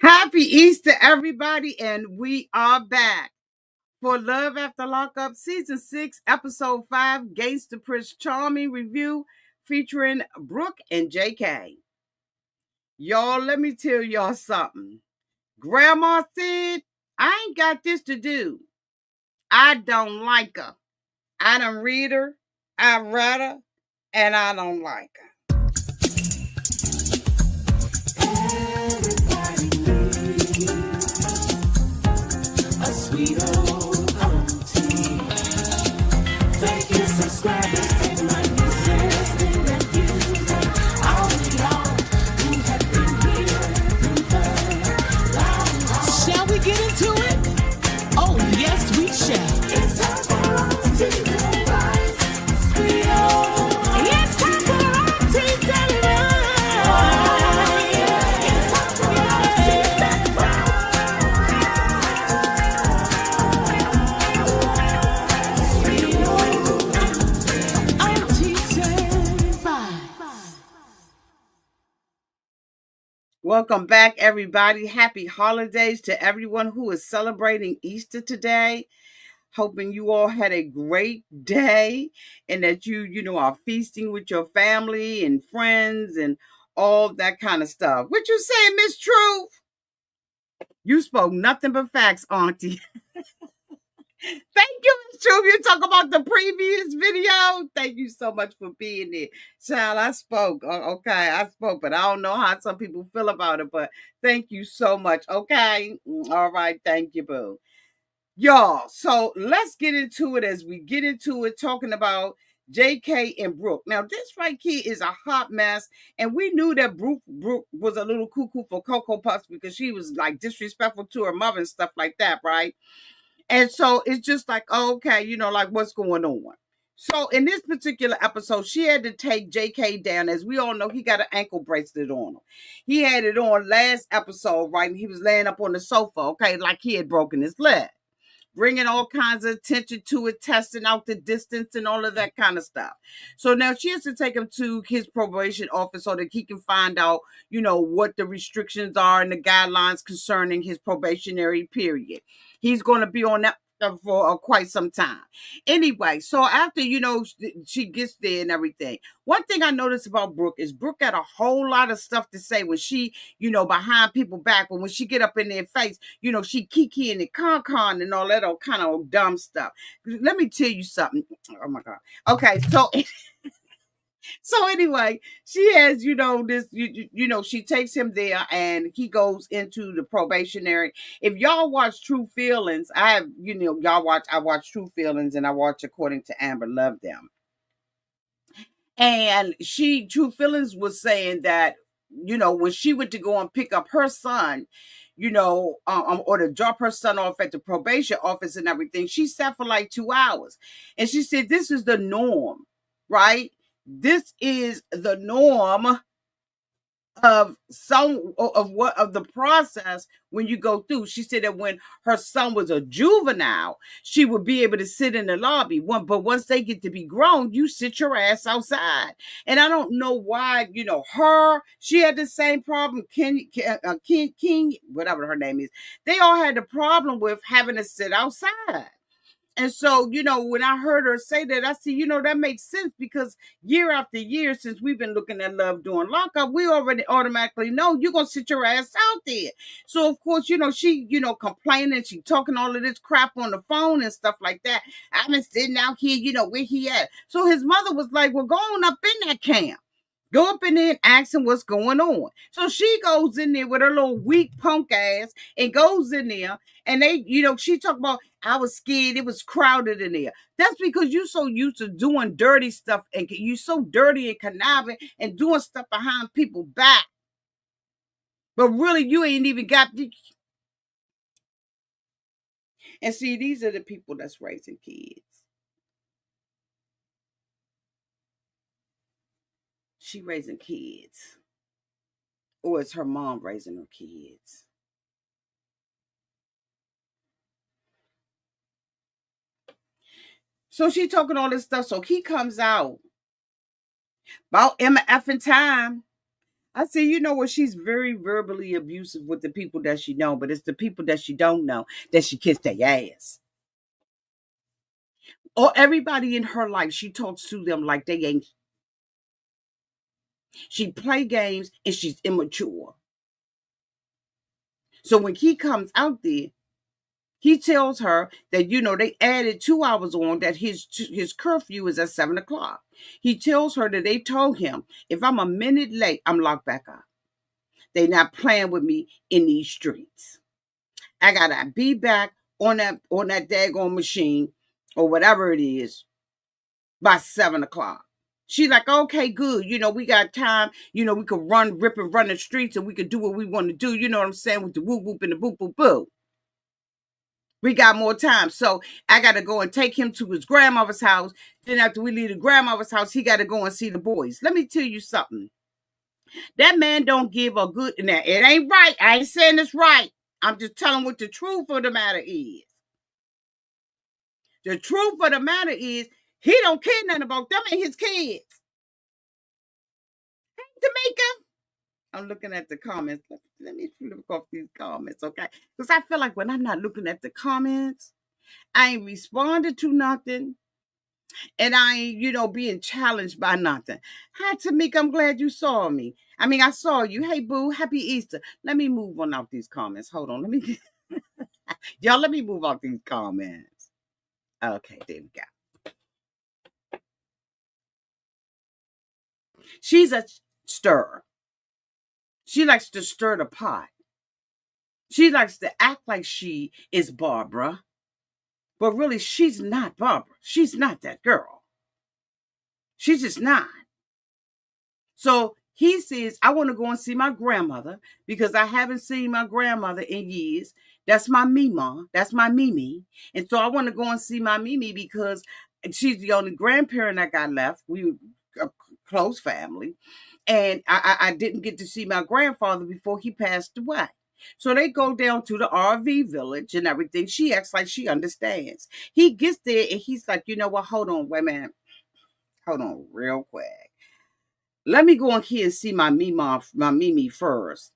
Happy Easter, everybody, and we are back for Love After Lockup, Season 6, Episode 5, Gangsta Prince Charming Review, featuring Brook and JK. Y'all, let me tell y'all something. Grandma said, I ain't got this to do. I don't like her. I don't read her, I read her, and I don't like her. A sweet old auntie. Thank you, subscribers, and my nieces and nephews, and all of y'all who have been here through the long. Shall we get into it? Oh, yes, we shall. It's time for Auntie Advice. Sweet old. It's time for Auntie Advice. Oh, yeah. It's time for Auntie Advice. Welcome back, everybody. Happy holidays to everyone who is celebrating Easter today. Hoping you all had a great day and that you are feasting with your family and friends and all that kind of stuff. What you say, Miss Truth? You spoke nothing but facts, Auntie. Thank you, Miss Truth. You talk about the previous video. Thank you so much for being there. Child, I spoke. Okay, I spoke, but I don't know how some people feel about it. But thank you so much. Okay. All right. Thank you, boo. Y'all, so let's get into it as we get into it, talking about JK and Brook. Now, this right here is a hot mess, and we knew that Brook was a little cuckoo for Cocoa Puffs because she was like disrespectful to her mother and stuff like that, right? And so it's just like, okay, like what's going on? So in this particular episode, she had to take JK down. As we all know, he got an ankle bracelet on him. He had it on last episode, right? And he was laying up on the sofa, okay, like he had broken his leg, bringing all kinds of attention to it, testing out the distance and all of that kind of stuff. So now she has to take him to his probation office so that he can find out, what the restrictions are and the guidelines concerning his probationary period. He's going to be on that for quite some time. Anyway, so after, she gets there and everything. One thing I noticed about Brook is Brook got a whole lot of stuff to say when she, behind people back, but when she get up in their face, she kiki and con and all that old kind of dumb stuff. Let me tell you something. Oh my God. Okay, so anyway, she has, this, she takes him there and he goes into the probationary. If y'all watch True Feelings, I watch True Feelings and I watch According to Amber, love them. And True Feelings was saying that, when she went to go and pick up her son, or to drop her son off at the probation office and everything, she sat for like 2 hours. And she said, this is the norm, right? This is the norm of the process when you go through. She said that when her son was a juvenile, she would be able to sit in the lobby. But once they get to be grown, you sit your ass outside. And I don't know why, she had the same problem. King, whatever her name is, they all had the problem with having to sit outside. And so, when I heard her say that, I said, that makes sense because year after year, since we've been looking at Love Doing Lockup, we already automatically know you're going to sit your ass out there. So, of course, she, complaining, she talking all of this crap on the phone and stuff like that. I've been sitting out here, where he at? So his mother was like, well, go on up in that camp. Go up in there and ask him what's going on. So she goes in there with her little weak punk ass and goes in there. And they, she talked about, I was scared. It was crowded in there. That's because you're so used to doing dirty stuff and you're so dirty and conniving and doing stuff behind people's back. But really, you ain't even got. And see, these are the people that's raising kids. She raising kids. Or it's her mom raising her kids. So she talking all this stuff. So he comes out about Emma effing time. I see, you know what? She's very verbally abusive with the people that she know, but it's the people that she don't know that she kissed their ass. Or everybody in her life, she talks to them like they ain't. She play games and she's immature. So when he comes out there, he tells her that they added 2 hours on that his curfew is at 7 o'clock. He tells her that they told him if I'm a minute late, I'm locked back up. They not playing with me in these streets. I gotta be back on that daggone machine or whatever it is by 7 o'clock. She's like, okay, good. We got time. We could rip and run the streets and we could do what we want to do. You know what I'm saying? With the whoop whoop and the boop boop boo. We got more time. So I got to go and take him to his grandmother's house. Then after we leave the grandmother's house, he got to go and see the boys. Let me tell you something. That man don't give a good. Now, it ain't right. I ain't saying it's right. I'm just telling what the truth of the matter is. The truth of the matter is he don't care nothing about them and his kids. Tamika. I'm looking at the comments. Let me look off these comments, okay? Because I feel like when I'm not looking at the comments, I ain't responded to nothing. And I ain't, being challenged by nothing. Hi, Tamika. I'm glad you saw me. I mean, I saw you. Hey, boo. Happy Easter. Let me move on out these comments. Hold on. Y'all, let me move out these comments. Okay, there we go. She's a stirrer. She likes to stir the pot. She likes to act like she is Barbara. But really, she's not Barbara. She's not that girl. She's just not. So he says, I want to go and see my grandmother because I haven't seen my grandmother in years. That's my Mima. That's my Mimi. And so I want to go and see my Mimi because she's the only grandparent I got left. We were a close family. And I didn't get to see my grandfather before he passed away. So they go down to the RV village and everything. She acts like she understands. He gets there and he's like, you know what? Hold on, wait a minute. Hold on real quick. Let me go in here and see my Mimi first.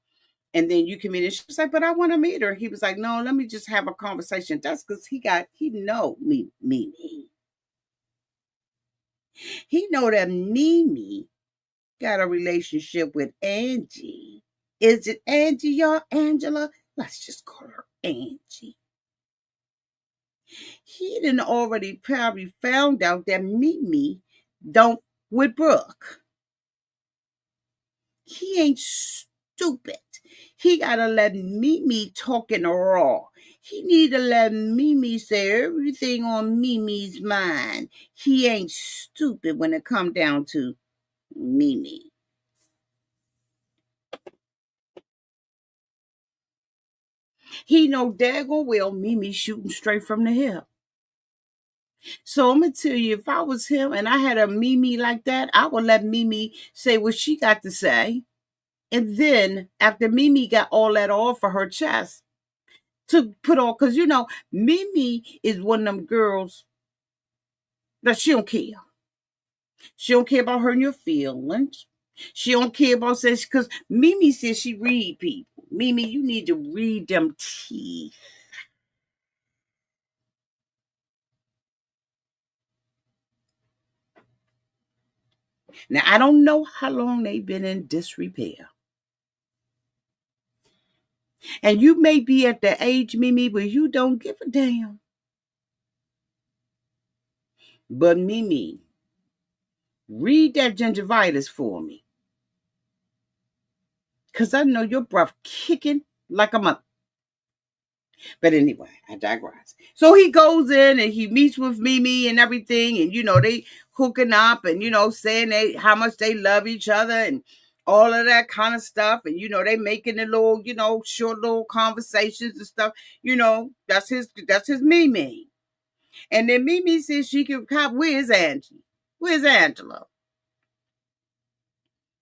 And then you can meet her. She was like, but I want to meet her. He was like, no, let me just have a conversation. That's because he know Mimi. He know that Mimi got a relationship with Angie. Is it Angie, y'all? Angela? Let's just call her Angie. He done already probably found out that Mimi don't with Brook. He ain't stupid. He gotta let Mimi talk in the raw. He need to let Mimi say everything on Mimi's mind. He ain't stupid when it come down to Mimi. He know daggone well Mimi shooting straight from the hip. So I'm gonna tell you, if I was him and I had a Mimi like that, I would let Mimi say what she got to say. And then after Mimi got all that off of her chest to put on, because Mimi is one of them girls that she don't care. She don't care about hurting your feelings. She don't care about sex because Mimi says she read people. Mimi, you need to read them teeth. Now I don't know how long they've been in disrepair. And you may be at the age, Mimi, where you don't give a damn. But Mimi, read that gingivitis for me. Because I know your breath kicking like a mother. But anyway, I digress. So he goes in and he meets with Mimi and everything. And, they hooking up and, saying how much they love each other and all of that kind of stuff. And, they making a little, short little conversations and stuff. That's his Mimi. And then Mimi says she can cop, where's Angie? Where's Angela?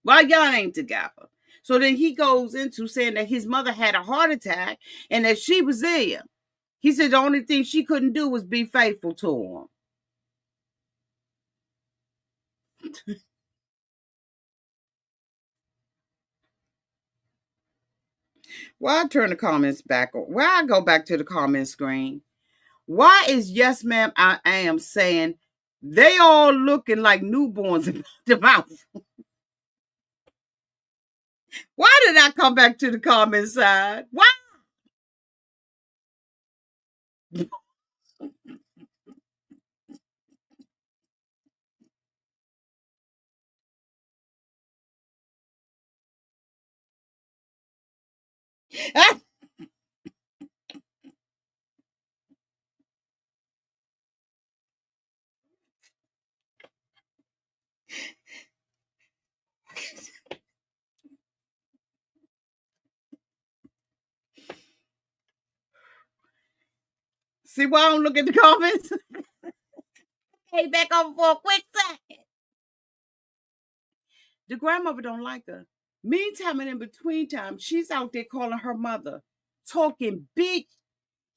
Why y'all ain't together? So then he goes into saying that his mother had a heart attack and that she was there. He said the only thing she couldn't do was be faithful to him. Well, I turn the comments back on. Well, I go back to the comment screen. Why is yes, ma'am, I am saying they all looking like newborns in the mouth? Why did I come back to the comment side? Why? See why I don't look at the comments? Hey, back over for a quick second. The grandmother don't like her. Meantime and in between time, she's out there calling her mother, talking big.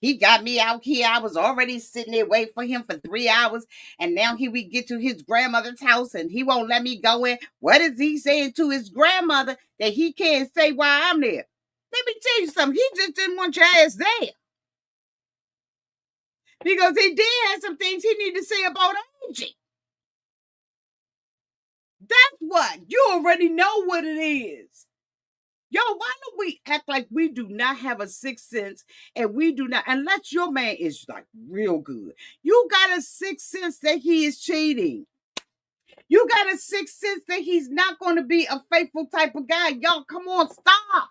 He got me out here. I was already sitting there waiting for him for 3 hours. And now here we get to his grandmother's house and he won't let me go in. What is he saying to his grandmother that he can't say why I'm there? Let me tell you something. He just didn't want your ass there. Because he did have some things he needed to say about Angie. That's what. You already know what it is. Yo, why don't we act like we do not have a sixth sense and we do not, unless your man is like real good. You got a sixth sense that he is cheating. You got a sixth sense that he's not going to be a faithful type of guy. Y'all, come on, stop.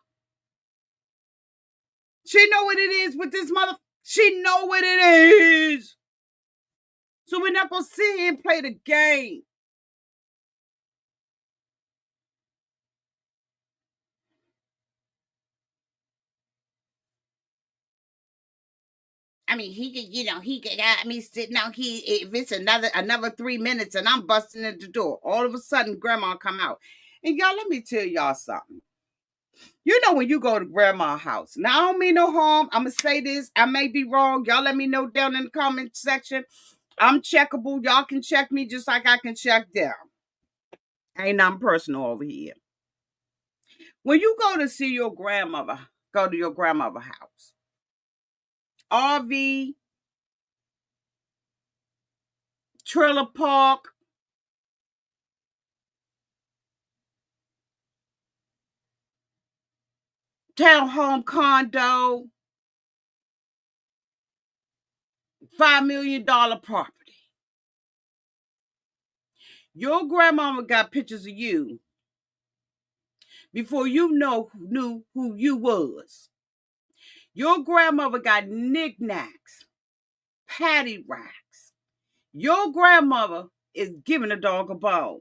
She know what it is with this mother. She know what it is. So we're not going to sit here and play the game. I mean, he could, he could have me sitting out here. If it's another 3 minutes and I'm busting at the door, all of a sudden grandma come out. And y'all, let me tell y'all something. You know when you go to grandma's house. Now, I don't mean no harm. I'm going to say this. I may be wrong. Y'all let me know down in the comment section. I'm checkable. Y'all can check me just like I can check them. Ain't nothing personal over here. When you go to see your grandmother, go to your grandmother's house. RV, trailer park, townhome condo, $5 million property. Your grandmama got pictures of you before you knew who you was. Your grandmother got knickknacks, patty racks. Your grandmother is giving a dog a bone.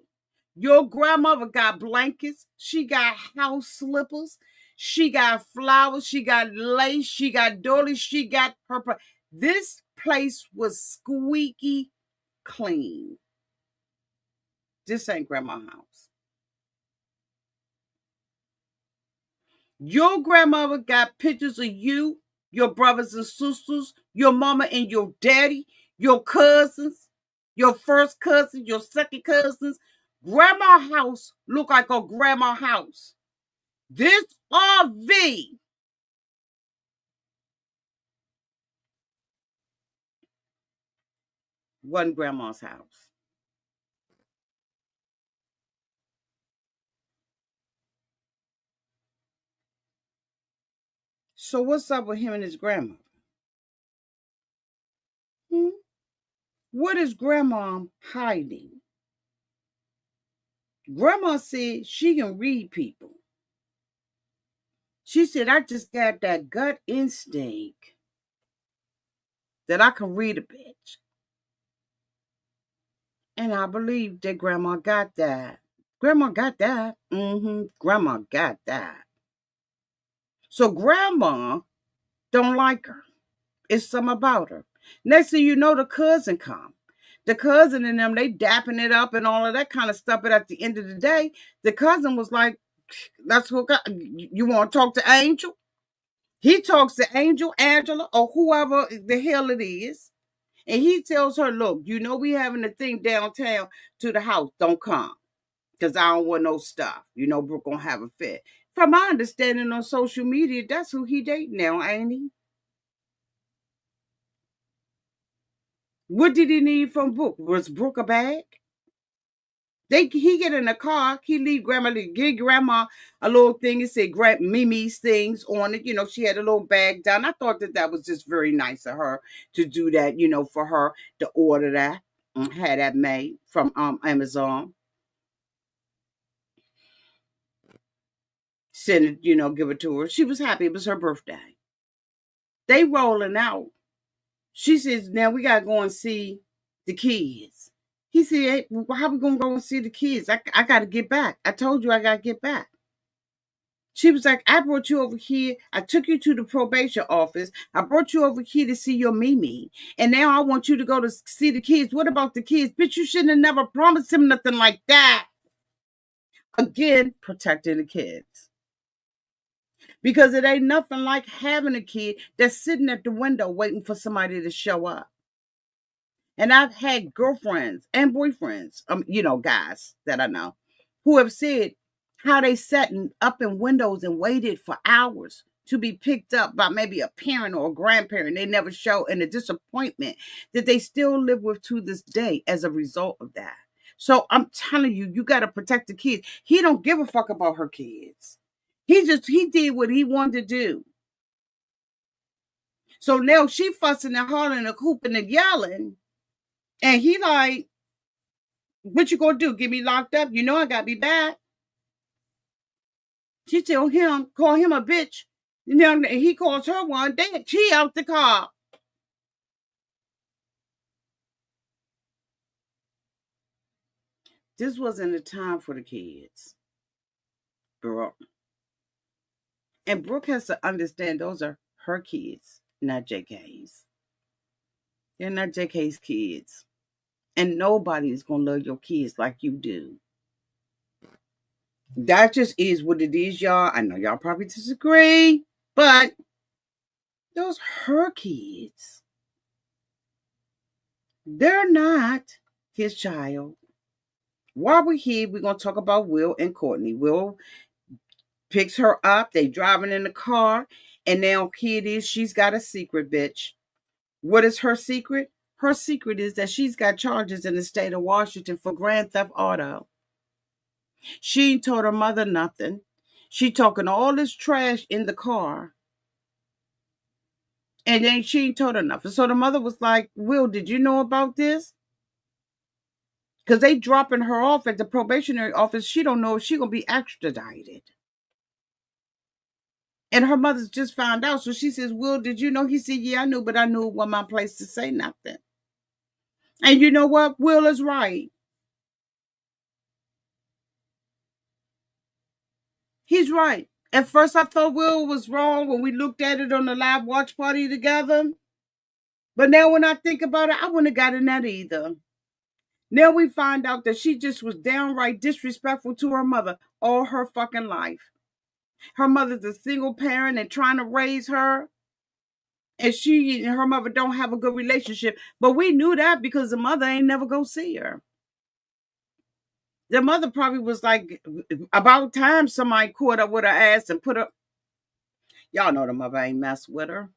Your grandmother got blankets. She got house slippers. She got flowers. She got lace. She got doilies. She got purple. This place was squeaky clean. This ain't grandma's house. Your grandmother got pictures of you, your brothers and sisters, your mama and your daddy, your cousins, your first cousin, your second cousins. Grandma house look like a grandma house. This RV wasn't grandma's house. So what's up with him and his grandma? Hmm? What is grandma hiding? Grandma said she can read people. She said, I just got that gut instinct that I can read a bitch. And I believe that grandma got that. Grandma got that. Grandma got that. So grandma don't like her. It's something about her. Next thing you know, the cousin come. The cousin and them, they dapping it up and all of that kind of stuff. But at the end of the day, the cousin was like, that's what you want to talk to Angel? He talks to Angel, Angela, or whoever the hell it is. And he tells her, look, we having a thing downtown to the house. Don't come. Because I don't want no stuff. Brook gonna have a fit. From my understanding on social media, that's who he dating now, ain't he? What did he need from Brook? Was Brook a bag? He get in the car, he leave grandma, give grandma a little thing. It said Mimi's things on it. She had a little bag down. I thought that was just very nice of her to do that. For her to order that and had that made from Amazon. Send it, give it to her. She was happy. It was her birthday. They rolling out. She says, now we gotta go and see the kids. He said, hey, how we gonna go and see the kids? I gotta get back. I told you I gotta get back. She was like, I brought you over here. I took you to the probation office. I brought you over here to see your Mimi. And now I want you to go to see the kids. What about the kids? Bitch, you shouldn't have never promised him nothing like that. Again, protecting the kids. Because it ain't nothing like having a kid that's sitting at the window waiting for somebody to show up. And I've had girlfriends and boyfriends, guys that I know, who have said how they sat up in windows and waited for hours to be picked up by maybe a parent or a grandparent. They never show, and the disappointment that they still live with to this day as a result of that. So I'm telling you, you got to protect the kids. He don't give a fuck about her kids. He did what he wanted to do. So now she fussing and hollering and hooping and yelling. And he like, what you gonna do? Get me locked up? I gotta be back. She tell him, call him a bitch. He calls her one. She out the car. This wasn't the time for the kids, Brooke. And Brooke has to understand those are her kids, not JK's. They're not JK's kids. And nobody's gonna love your kids like you do. That just is what it is, y'all. I know y'all probably disagree, but those her kids. They're not his child. While we're here, we're going to talk about Will and Courtnee. Will picks her up. They driving in the car. And now here it is. She's got a secret, bitch. What is her secret? Her secret is that she's got charges in the state of Washington for grand theft auto. She ain't told her mother nothing. She talking all this trash in the car. And then she ain't told her nothing. So the mother was like, Will, did you know about this? Because they dropping her off at the probationary office. She don't know if she going to be extradited. And her mother's just found out. So she says, Will, did you know? He said, yeah, I knew, but I knew it wasn't my place to say nothing. And you know what? Will is right. He's right. At first, I thought Will was wrong when we looked at it on the live watch party together. But now when I think about it, I wouldn't have gotten that either. Now we find out that she just was downright disrespectful to her mother all her fucking life. Her mother's a single parent and trying to raise her. And she and her mother don't have a good relationship. But we knew that because the mother ain't never go see her. The mother probably was like, about time somebody caught up with her ass and put her. Y'all know the mother ain't mess with her.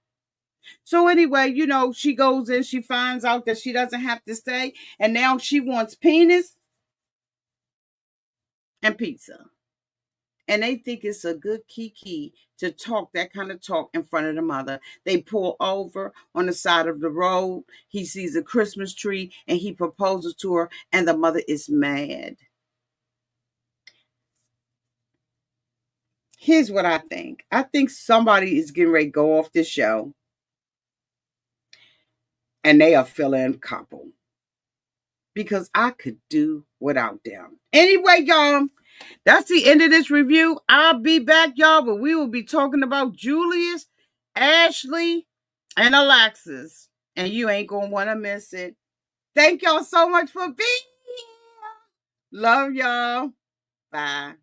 So anyway, she goes in, she finds out that she doesn't have to stay. And now she wants penis and pizza. And they think it's a good kiki to talk that kind of talk in front of the mother. They pull over on the side of the road. He sees a Christmas tree and he proposes to her, and the mother is mad. Here's what I think. I think somebody is getting ready to go off this show, and they are fill-in couple. Because I could do without them. Anyway, y'all, that's the end of this review. I'll be back, y'all, but we will be talking about Julius, Ashley, and Alexis. And you ain't going to want to miss it. Thank y'all so much for being here. Love y'all. Bye.